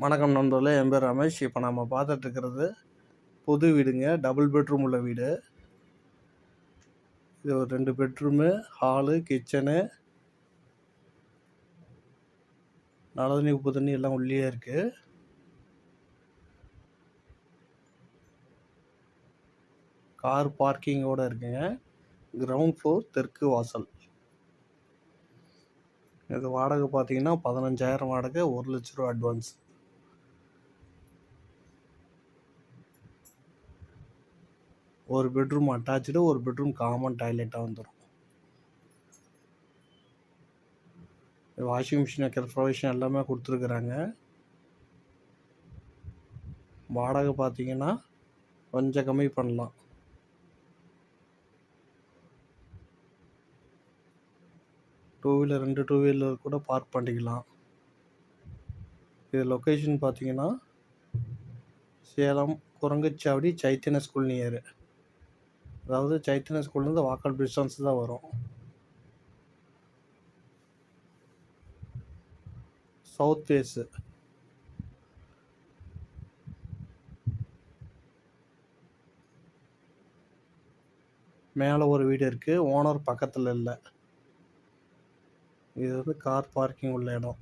வணக்கம் நண்பர்களே, என் பேர் ரமேஷ். இப்போ நம்ம பார்த்துட்டு இருக்கிறது புது வீடுங்க. டபுள் பெட்ரூம் உள்ள வீடு. இது ஒரு 2 பெட்ரூமு, ஹாலு, கிச்சனு, நல்ல தண்ணி, உப்பு தண்ணி எல்லாம் உள்ளே இருக்கு. கார் பார்க்கிங்கோட இருக்குங்க. கிரவுண்ட் ஃப்ளோர், தெற்கு வாசல். இது வாடகை பார்த்தீங்கன்னா 15,000 வாடகை, 1,00,000 ரூபா அட்வான்ஸ். ஒரு பெட்ரூம் அட்டாச்சு, ஒரு பெட்ரூம் காமன் டாய்லெட்டாக வந்துடும். வாஷிங் மிஷின் வைக்கிற ப்ரொவிஷன் எல்லாமே கொடுத்துருக்குறாங்க. வாடகை பார்த்தீங்கன்னா கொஞ்சம் கம்மி பண்ணலாம். ரெண்டு டூ வீலர் கூட பார்க் பண்ணிக்கலாம். இது லொக்கேஷன் பார்த்தீங்கன்னா சேலம் குரங்குச்சாவடி சைத்தன்ய ஸ்கூல் நியர். அதாவது சைத்தன்ய ஸ்கூல்லேருந்து வாக்கல் டிஸ்டன்ஸ் தான் வரும். South phase. மேலே ஒரு வீடு இருக்குது, ஓனர் பக்கத்தில் இல்லை. இது கார் பார்க்கிங் உள்ள இடம்.